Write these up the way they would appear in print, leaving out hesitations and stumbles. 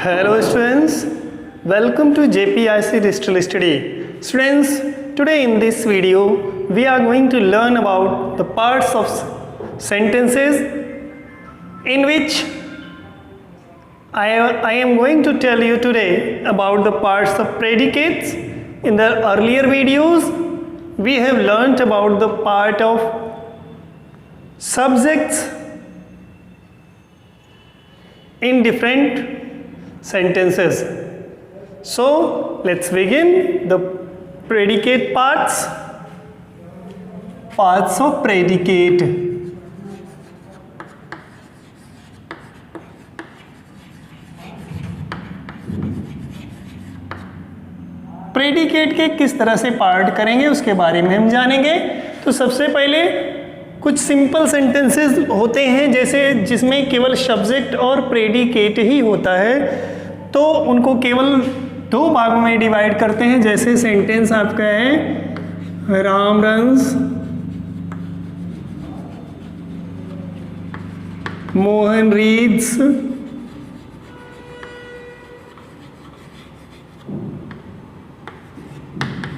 Hello students, welcome to JPIC Digital Study. Students, today in this video we are going to learn about the parts of sentences in which I am going to tell you today about the parts of predicates. In the earlier videos we have learnt about the part of subjects in different sentences. So let's begin the predicate parts of predicate. Predicate के किस तरह से part करेंगे उसके बारे में हम जानेंगे। तो सबसे पहले कुछ सिंपल सेंटेंसेस होते हैं जैसे जिसमें केवल सब्जेक्ट और प्रेडिकेट ही होता है, तो उनको केवल दो भागों में डिवाइड करते हैं। जैसे सेंटेंस आपका है राम रन्स, मोहन रीड्स,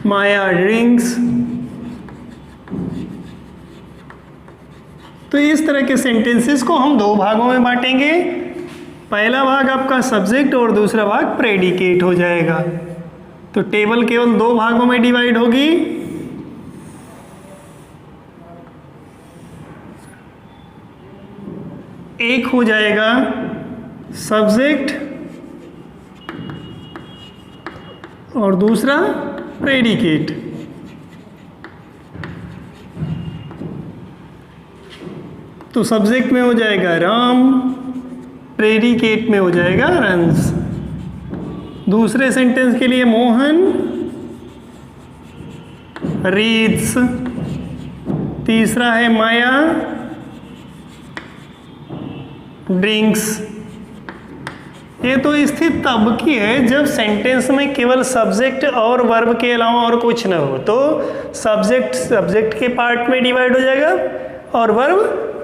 माया ड्रिंक्स। तो इस तरह के सेंटेंसेस को हम दो भागों में बांटेंगे। पहला भाग आपका सब्जेक्ट और दूसरा भाग प्रेडिकेट हो जाएगा। तो टेबल केवल दो भागों में डिवाइड होगी। एक हो जाएगा सब्जेक्ट और दूसरा प्रेडिकेट। तो सब्जेक्ट में हो जाएगा राम, प्रेडिकेट में हो जाएगा रन्स। दूसरे सेंटेंस के लिए मोहन रीड्स, तीसरा है माया ड्रिंक्स। ये तो स्थिति तब की है जब सेंटेंस में केवल सब्जेक्ट और वर्ब के अलावा और कुछ ना हो। तो सब्जेक्ट के पार्ट में डिवाइड हो जाएगा और वर्ब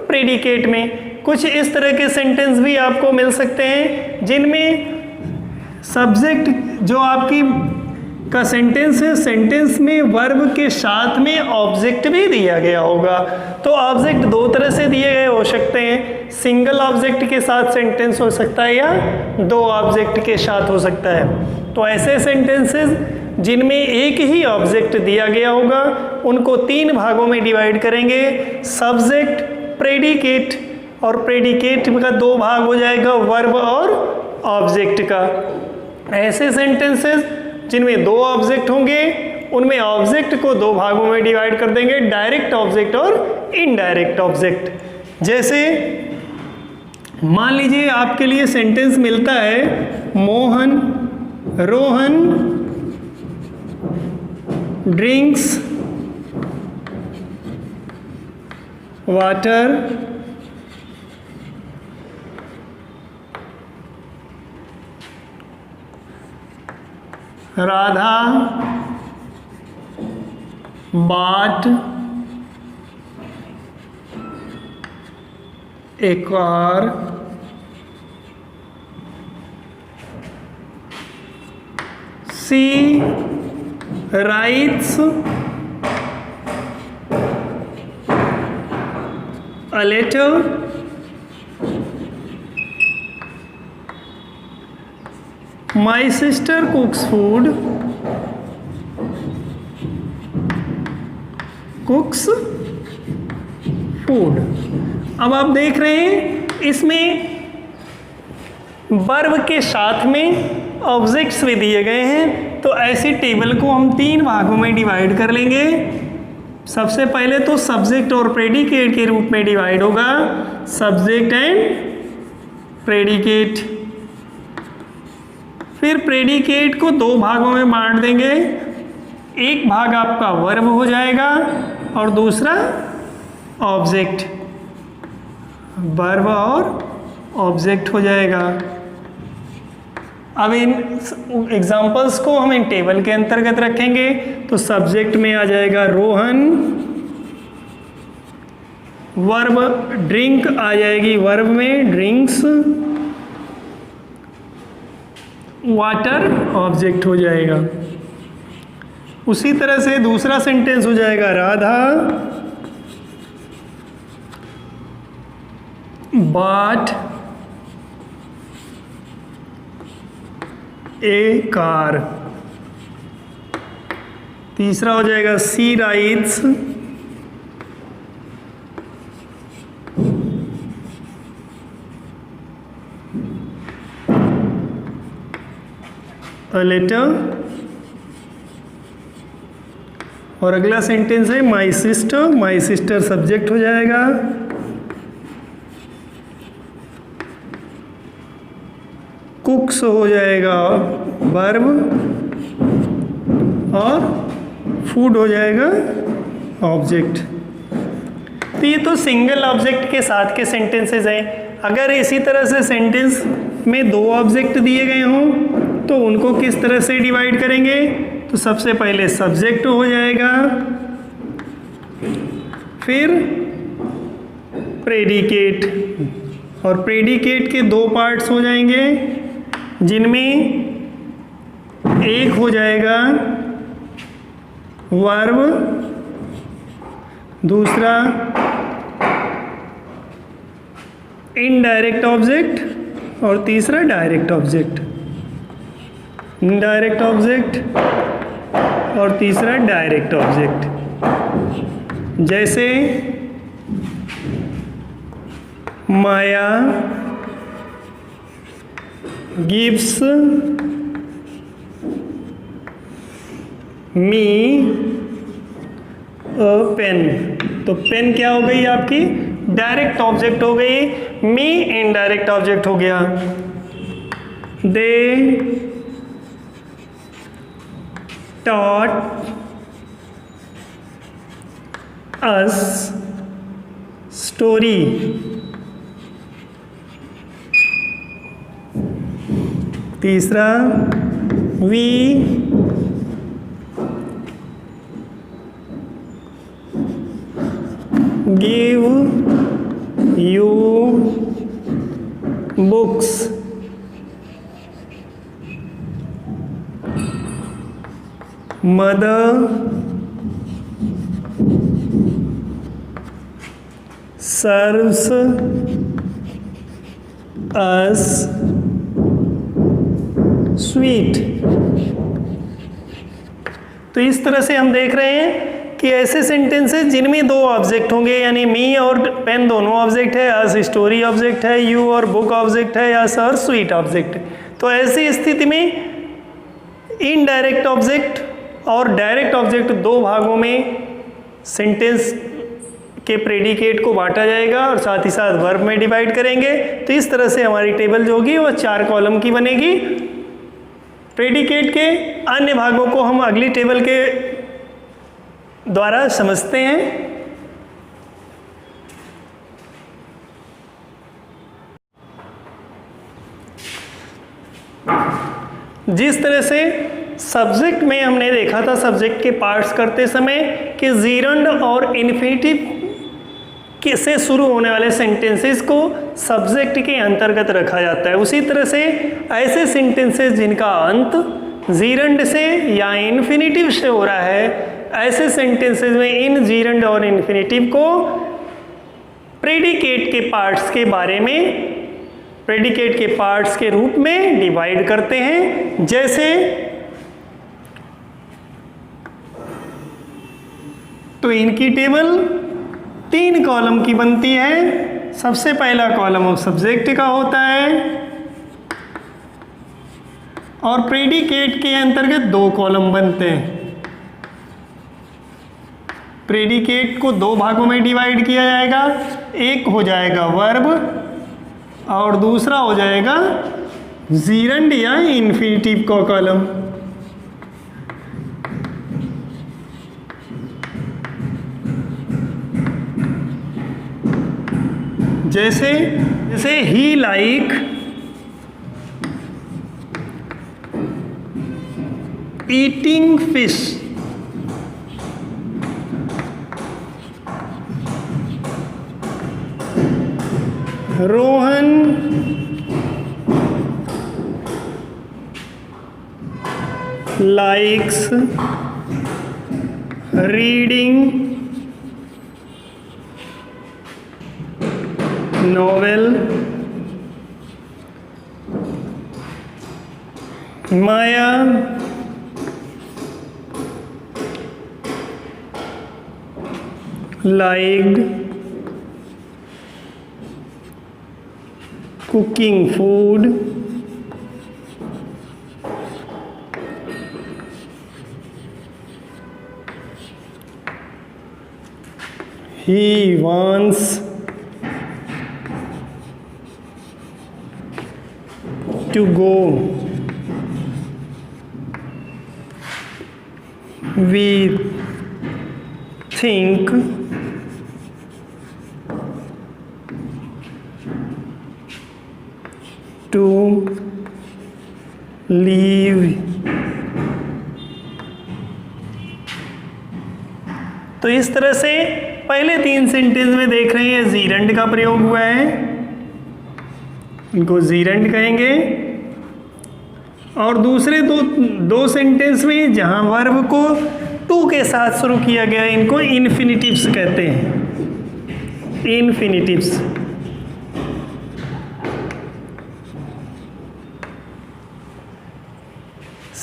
प्रेडिकेट में। कुछ इस तरह के सेंटेंस भी आपको मिल सकते हैं जिनमें सब्जेक्ट जो आपकी का सेंटेंस है, सेंटेंस में वर्ब के साथ में ऑब्जेक्ट भी दिया गया होगा। तो ऑब्जेक्ट दो तरह से दिए गए हो सकते हैं, सिंगल ऑब्जेक्ट के साथ सेंटेंस हो सकता है या दो ऑब्जेक्ट के साथ हो सकता है। तो ऐसे सेंटेंसेस जिनमें एक ही ऑब्जेक्ट दिया गया होगा उनको तीन भागों में डिवाइड करेंगे, सब्जेक्ट, प्रेडिकेट, और प्रेडिकेट का दो भाग हो जाएगा वर्ब और ऑब्जेक्ट का। ऐसे सेंटेंसेस जिनमें दो ऑब्जेक्ट होंगे उनमें ऑब्जेक्ट को दो भागों में डिवाइड कर देंगे, डायरेक्ट ऑब्जेक्ट और इनडायरेक्ट ऑब्जेक्ट। जैसे मान लीजिए आपके लिए सेंटेंस मिलता है मोहन रोहन ड्रिंक्स वाटर राधा बाट a car, she writes a letter, my sister cooks food, अब आप देख रहे हैं इसमें वर्ब के साथ में ऑब्जेक्ट्स भी दिए गए हैं। तो ऐसी टेबल को हम तीन भागों में डिवाइड कर लेंगे। सबसे पहले तो सब्जेक्ट और प्रेडिकेट के रूप में डिवाइड होगा, सब्जेक्ट एंड प्रेडिकेट। फिर प्रेडिकेट को दो भागों में बांट देंगे, एक भाग आपका वर्ब हो जाएगा और दूसरा ऑब्जेक्ट, वर्ब और ऑब्जेक्ट हो जाएगा। अब इन एग्जाम्पल्स को हम इन टेबल के अंतर्गत रखेंगे। तो सब्जेक्ट में आ जाएगा रोहन, वर्ब ड्रिंक आ जाएगी वर्ब में ड्रिंक्स, वाटर ऑब्जेक्ट हो जाएगा। उसी तरह से दूसरा सेंटेंस हो जाएगा राधा bought ए कार। तीसरा हो जाएगा सी राइट्स अ लेटर। और अगला सेंटेंस है माई सिस्टर सब्जेक्ट हो जाएगा। कुक्स हो जाएगा वर्ब और फूड हो जाएगा ऑब्जेक्ट। तो ये तो सिंगल ऑब्जेक्ट के साथ के सेंटेंसेस हैं। अगर इसी तरह से सेंटेंस में दो ऑब्जेक्ट दिए गए हों तो उनको किस तरह से डिवाइड करेंगे? तो सबसे पहले सब्जेक्ट हो जाएगा, फिर प्रेडिकेट, और प्रेडिकेट के दो पार्ट्स हो जाएंगे जिनमें एक हो जाएगा वर्ब, दूसरा इनडायरेक्ट ऑब्जेक्ट और तीसरा डायरेक्ट ऑब्जेक्ट। इनडायरेक्ट ऑब्जेक्ट और तीसरा डायरेक्ट ऑब्जेक्ट। जैसे माया गिव्स मी अ पेन। तो पेन क्या हो गई आपकी? डायरेक्ट ऑब्जेक्ट हो गई। मी इनडायरेक्ट ऑब्जेक्ट हो गया। दे taught us story। तीसरा we give you books। mother serves us sweet। तो इस तरह से हम देख रहे हैं कि ऐसे सेंटेंसेस जिनमें दो ऑब्जेक्ट होंगे, यानी मी और पेन दोनों ऑब्जेक्ट है, अस स्टोरी ऑब्जेक्ट है, यू और बुक ऑब्जेक्ट है, या सर स्वीट ऑब्जेक्ट है। तो ऐसी स्थिति में इनडायरेक्ट ऑब्जेक्ट और डायरेक्ट ऑब्जेक्ट दो भागों में सेंटेंस के प्रेडिकेट को बांटा जाएगा और साथ ही साथ वर्ब में डिवाइड करेंगे। तो इस तरह से हमारी टेबल जो होगी वो 4 कॉलम की बनेगी। प्रेडिकेट के अन्य भागों को हम अगली टेबल के द्वारा समझते हैं। जिस तरह से सब्जेक्ट में हमने देखा था सब्जेक्ट के पार्ट्स करते समय कि जीरंड और इन्फिनिटिव से शुरू होने वाले सेंटेंसेस को सब्जेक्ट के अंतर्गत रखा जाता है। उसी तरह से ऐसे सेंटेंसेस जिनका अंत जीरंड से या इन्फिनिटिव से हो रहा है, ऐसे सेंटेंसेस में इन जीरंड और इन्फिनिटिव को प्रेडिकेट के पार्ट्स के बारे में, प्रेडिकेट के पार्ट्स के रूप में डिवाइड करते हैं। जैसे तो इनकी टेबल 3 कॉलम की बनती है। सबसे पहला कॉलम ऑफ सब्जेक्ट का होता है और प्रेडिकेट के अंतर्गत 2 कॉलम बनते हैं। प्रेडिकेट को 2 भागों में डिवाइड किया जाएगा, एक हो जाएगा वर्ब और दूसरा हो जाएगा जीरंड या इन्फिनिटिव का कॉलम। जैसे ही like eating fish. Rohan likes reading novel. Maya liked cooking food. He wants to go. We think to leave. तो इस तरह से पहले 3 सेंटेंस में देख रहे हैं जीरंड का प्रयोग हुआ है, इनको जीरंड कहेंगे। और दूसरे दो सेंटेंस में जहां वर्ब को टू के साथ शुरू किया गया इनको इन्फिनिटिव्स कहते हैं, इन्फिनिटिव्स।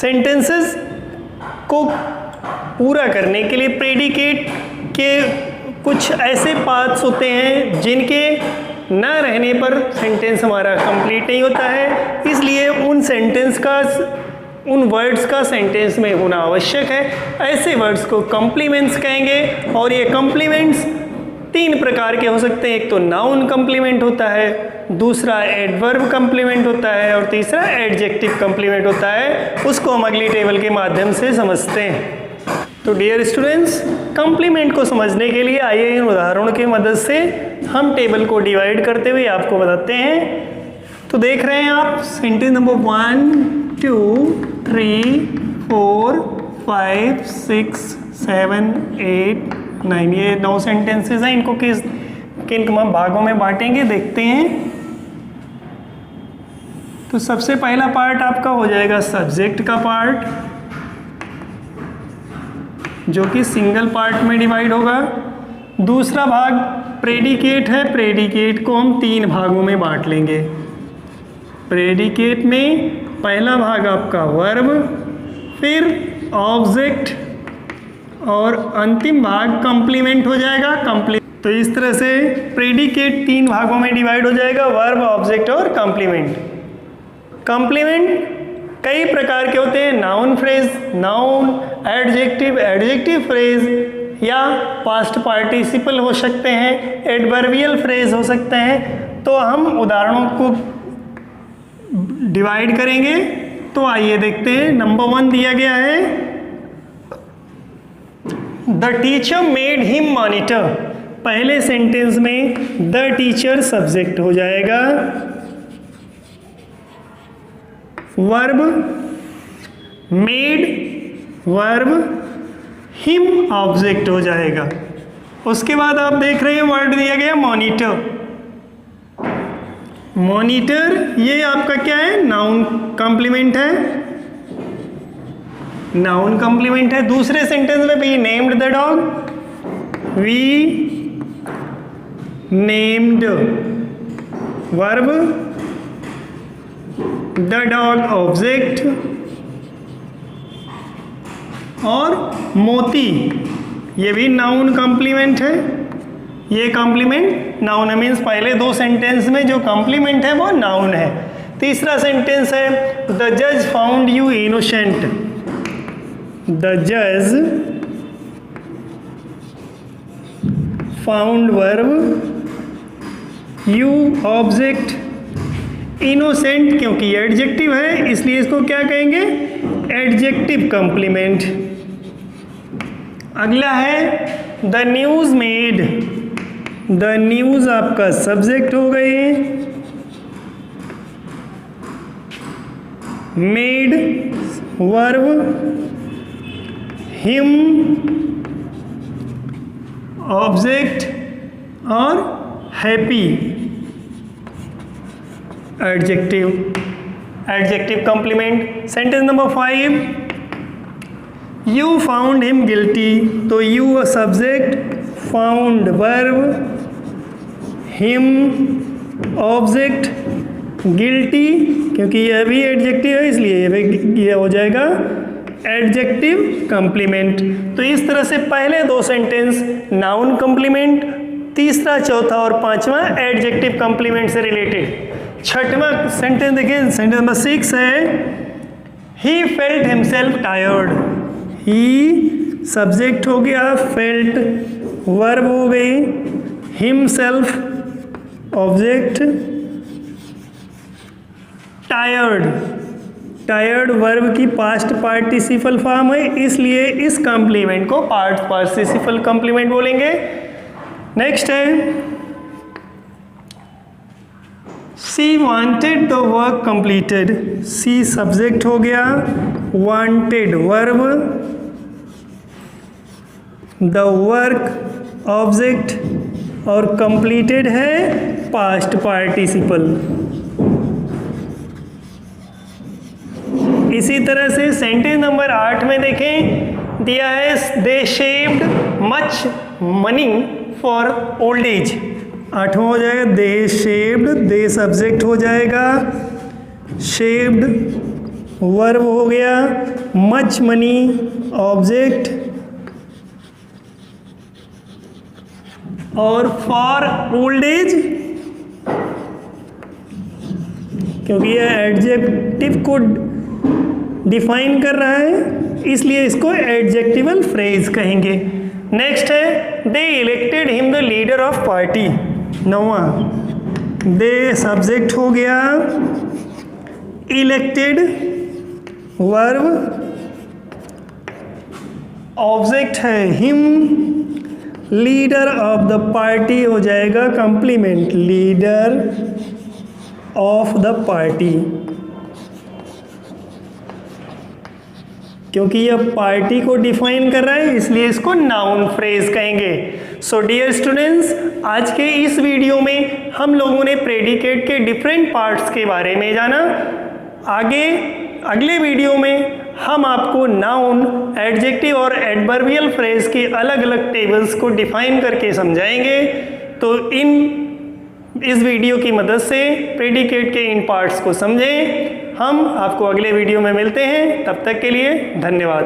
सेंटेंसेस को पूरा करने के लिए प्रेडिकेट के कुछ ऐसे पार्ट्स होते हैं जिनके न रहने पर सेंटेंस हमारा कंप्लीट नहीं होता है, इसलिए उन वर्ड्स का सेंटेंस में होना आवश्यक है। ऐसे वर्ड्स को कॉम्प्लीमेंट्स कहेंगे। और ये कॉम्प्लीमेंट्स 3 प्रकार के हो सकते हैं। एक तो नाउन कॉम्प्लीमेंट होता है, दूसरा एडवर्ब कॉम्प्लीमेंट होता है और तीसरा एडजेक्टिव कॉम्प्लीमेंट होता है। उसको हम अगली टेबल के माध्यम से समझते हैं। तो डियर स्टूडेंट्स, कॉम्प्लीमेंट को समझने के लिए आइए इन उदाहरणों की मदद से हम टेबल को डिवाइड करते हुए आपको बताते हैं। तो देख रहे हैं आप सेंटेंस नंबर 1 2 3 4 5 6 7 8 9, ये 9 सेंटेंसेस हैं। इनको किन भागों में बांटेंगे देखते हैं। तो सबसे पहला पार्ट आपका हो जाएगा सब्जेक्ट का पार्ट, जो कि सिंगल पार्ट में डिवाइड होगा। दूसरा भाग प्रेडिकेट है, प्रेडिकेट को हम 3 भागों में बांट लेंगे। प्रेडिकेट में पहला भाग आपका वर्ब, फिर ऑब्जेक्ट और अंतिम भाग कॉम्प्लीमेंट हो जाएगा। तो इस तरह से प्रेडिकेट 3 भागों में डिवाइड हो जाएगा, वर्ब, ऑब्जेक्ट और कॉम्प्लीमेंट। कॉम्प्लीमेंट कई प्रकार के होते हैं, noun phrase, noun, adjective, adjective phrase या पास्ट पार्टिसिपल हो सकते हैं, एडवर्बियल फ्रेज हो सकते हैं। तो हम उदाहरणों को डिवाइड करेंगे। तो आइए देखते हैं। नंबर 1 दिया गया है, the teacher made him monitor. पहले सेंटेंस में द टीचर सब्जेक्ट हो जाएगा, verb made verb, him object हो जाएगा। उसके बाद आप देख रहे हैं वर्ड दिया गया मॉनिटर। मॉनिटर ये आपका क्या है, नाउन कॉम्प्लीमेंट है, नाउन कॉम्प्लीमेंट है। दूसरे सेंटेंस में we named the dog, we named verb, the dog object और मोती ये भी नाउन कॉम्प्लीमेंट है। ये कॉम्प्लीमेंट नाउन है, मीन्स पहले 2 सेंटेंस में जो कॉम्प्लीमेंट है वो नाउन है। तीसरा सेंटेंस है द जज फाउंड यू इनोसेंट। द जज found verb, you object, innocent क्योंकि एडजेक्टिव है इसलिए इसको क्या कहेंगे, एडजेक्टिव कॉम्प्लीमेंट। अगला है the news made. The news आपका सब्जेक्ट हो गए, मेड वर्ब, हिम ऑब्जेक्ट और happy adjective, adjective complement. Sentence number 5 you found him guilty, तो you subject, found verb, him object, guilty क्योंकि यह भी एडजेक्टिव है इसलिए ये हो जाएगा एडजेक्टिव कंप्लीमेंट। तो इस तरह से पहले दो सेंटेंस नाउन कंप्लीमेंट, तीसरा, चौथा और पांचवा एडजेक्टिव कंप्लीमेंट से रिलेटेड। छठवां सेंटेंस देखिए, सेंटेंस नंबर 6 है he felt himself tired. He subject हो गया, फेल्ट वर्ब हो गई, himself object, tired, tired verb की पास्ट पार्टिसिपल फॉर्म है इसलिए इस कंप्लीमेंट को पास्ट पार्टिसिपल कंप्लीमेंट बोलेंगे। नेक्स्ट है she wanted the work completed. She subject हो गया, wanted verb, the work object और कंप्लीटेड है पास्ट पार्टिसिपल। इसी तरह से सेंटेंस नंबर 8 में देखें, दिया है they saved much money for old age. 8वां हो जाएगा दे शेव्ड, दे सब्जेक्ट हो जाएगा, शेव्ड वर्ब हो गया, मच मनी ऑब्जेक्ट और फॉर ओल्ड एज क्योंकि यह एडजेक्टिव को डिफाइन कर रहा है इसलिए इसको एडजेक्टिवल फ्रेज कहेंगे। नेक्स्ट है they elected him the leader of party. 9वां दे सब्जेक्ट हो गया, इलेक्टेड वर्ब, ऑब्जेक्ट है him, leader of the party हो जाएगा complement, leader of the party क्योंकि यह पार्टी को डिफाइन कर रहा है इसलिए इसको नाउन फ्रेज कहेंगे। सो डियर स्टूडेंट्स, आज के इस वीडियो में हम लोगों ने प्रेडिकेट के डिफरेंट पार्ट्स के बारे में जाना। आगे अगले वीडियो में हम आपको नाउन, एडजेक्टिव और एडवर्बियल फ्रेज के अलग अलग टेबल्स को डिफाइन करके समझाएंगे। तो इस वीडियो की मदद से प्रेडिकेट के इन पार्ट्स को समझें। हम आपको अगले वीडियो में मिलते हैं, तब तक के लिए धन्यवाद।